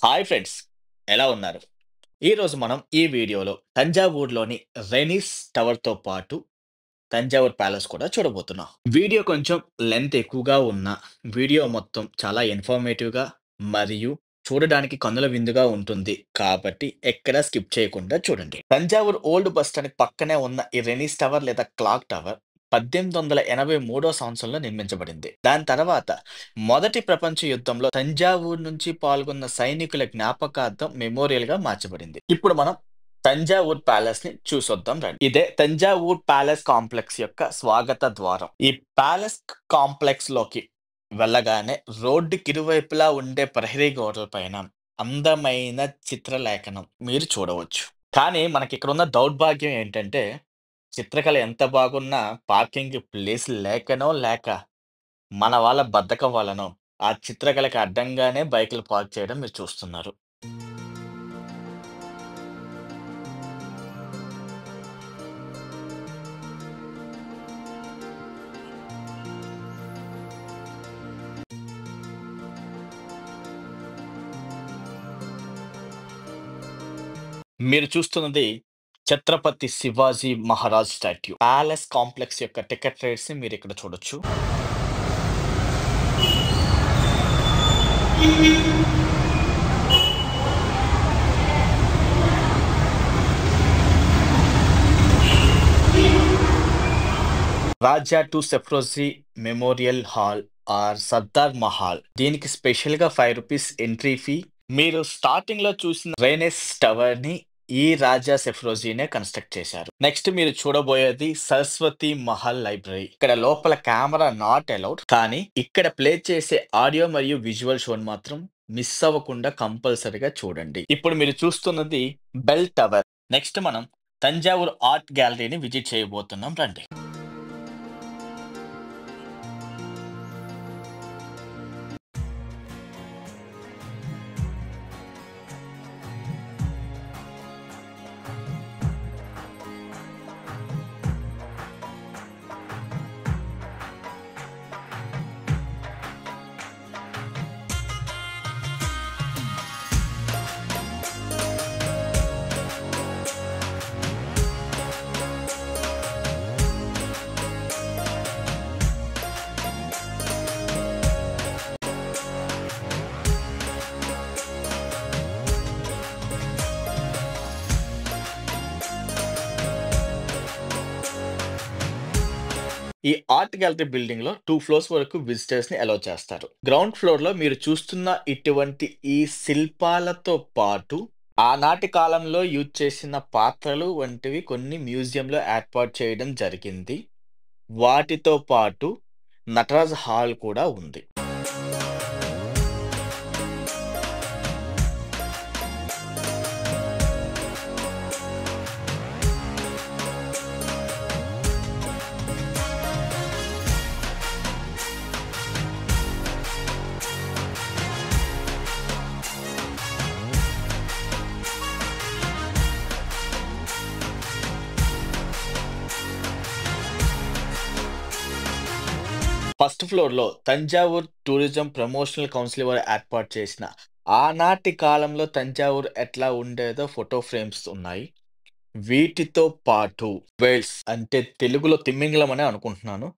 Hi friends, ఎలా ఉన్నారు? ఈరోజు మనం ఈ వీడియోలో తంజావూరులోని రెనీస్ టవర్‌తో పాటు తంజావూరు ప్యాలెస్ కూడా చూడబోతున్నాం. వీడియో కొంచెం లెంత్ ఎక్కువగా ఉన్న వీడియో మొత్తం చాలా ఇన్ఫర్మేటివ్‌గా మరియు చూడడానికి కన్నుల విందుగా ఉంటుంది. కాబట్టి ఎక్కడ స్కిప్ చేయకుండా చూడండి. తంజావూరు ఓల్డ్ బస్ స్టాండ్‌కి పక్కనే ఉన్న ఈ రెనీస్ టవర్ లేదా క్లాక్ టవర్ 1883 సంవత్సరంలో నిర్మించబడింది. దాని తర్వాత మొదటి ప్రపంచ యుద్ధంలో తంజావూరు నుంచి పాల్గొన్న సైనికుల జ్ఞాపకార్థం మెమోరియల్‌గా మార్చబడింది. ఇప్పుడు మనం తంజావూర్ ప్యాలెస్‌ని చూసొద్దాం రండి. ఇదే తంజావూర్ ప్యాలెస్ కాంప్లెక్స్ యొక్క స్వాగత ద్వారం. ఈ ప్యాలెస్ కాంప్లెక్స్‌లోకి వెళ్ళగానే రోడ్డుకి ఇరువైపులా ఉండే ప్రహరీ గోడల పైన అందమైన చిత్రలేఖనం మీరు చూడవచ్చు. కానీ మనకిక్కడున్న దౌర్భాగ్యం ఏంటంటే, చిత్రకళ ఎంత బాగున్నా పార్కింగ్‌కి ప్లేస్ లేకనో, లేక మన వాళ్ళ బద్ధకం వల్లనో ఆ చిత్రకళకి అడ్డంగానే బైకులు పార్క్ చేయడం మీరు చూస్తున్నారు. మీరు చూస్తున్నది Chhatrapati Shivaji Maharaj statue. Palace complex యొక్క టికెట్ రేట్స్‌ని మీరిక్కడ చూడొచ్చు. Raja to Serfoji memorial hall or Sardar Mahal. దీనికి స్పెషల్‌గా ₹5 ఎంట్రీ ఫీ. మీరు స్టార్టింగ్‌లో చూసిన రెనెస్ టవర్‌ని ఈ రాజా సెఫ్రోజీనే కన్‌స్ట్రక్ట్ చేశారు. నెక్స్ట్ మీరు చూడబోయేది సరస్వతి మహల్ లైబ్రరీ. ఇక్కడ లోపల కెమెరా నాట్ అలౌడ్. కానీ ఇక్కడ ప్లే చేసే ఆడియో మరియు విజువల్ షోని మాత్రం మిస్ అవ్వకుండా కంపల్సరీగా చూడండి. ఇప్పుడు మీరు చూస్తున్నది బెల్ టవర్. నెక్స్ట్ మనం తంజావూరు ఆర్ట్ గ్యాలరీని విజిట్ చేయబోతున్నాం రండి. ఈ ఆర్ట్ గ్యాలరీ బిల్డింగ్‌లో 2 ఫ్లోర్స్ వరకు విజిటర్స్‌ని అలౌ చేస్తారు. గ్రౌండ్ ఫ్లోర్‌లో మీరు చూస్తున్న ఇటువంటి ఈ శిల్పాలతో పాటు ఆనాటి కాలంలో యూజ్ చేసిన పాత్రలు వంటివి కొన్ని మ్యూజియంలో ఏర్పాటు చేయడం జరిగింది. వాటితో పాటు నటరాజ్ హాల్ కూడా ఉంది. ఫస్ట్ ఫ్లోర్‌లో తంజావూరు టూరిజం ప్రమోషనల్ కౌన్సిల్ వారు ఏర్పాటు చేసిన ఆనాటి కాలంలో తంజావూరు ఎట్లా ఉండేదో ఫోటో ఫ్రేమ్స్ ఉన్నాయి. వీటితో పాటు వేల్స్ అంటే తెలుగులో తిమింగలం అనే అనుకుంటున్నాను.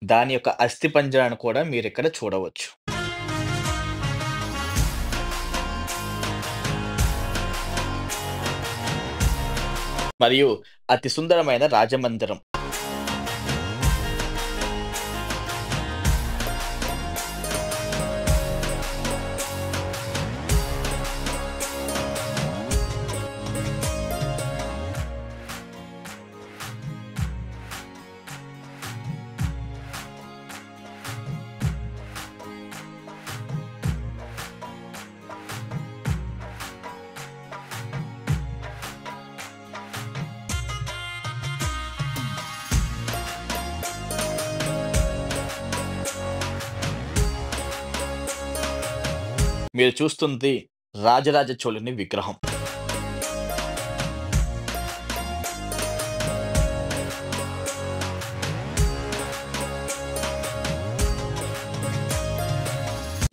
దాని యొక్క అస్థిపంజరాన్ని కూడా మీరిక్కడ చూడవచ్చు. మరియు అతి సుందరమైన రాజమందిరం. మీరు చూస్తుంది రాజరాజ చోళుని విగ్రహం.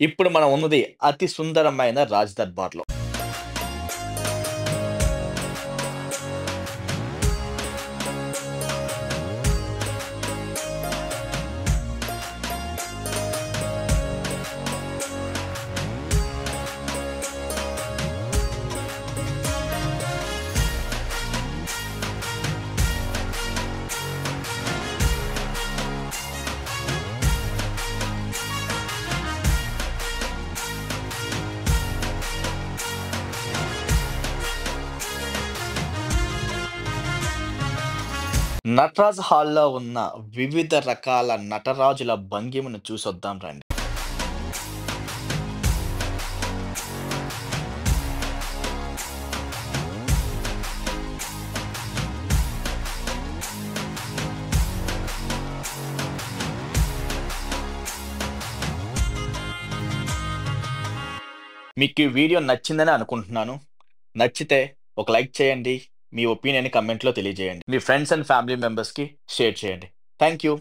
ఇప్పుడు మనం ఉన్నది అతి సుందరమైన రాజ్ దర్బార్‌లో. నటరాజ్ హాల్‌లో ఉన్న వివిధ రకాల నటరాజుల భంగిమను చూసొద్దాం రండి. మీకు ఈ వీడియో నచ్చిందని అనుకుంటున్నాను. నచ్చితే ఒక లైక్ చేయండి. మీ ఒపీనియన్‌ని కామెంట్‌లో తెలియజేయండి. మీ ఫ్రెండ్స్ అండ్ ఫ్యామిలీ మెంబర్స్‌కి షేర్ చేయండి. Thank you.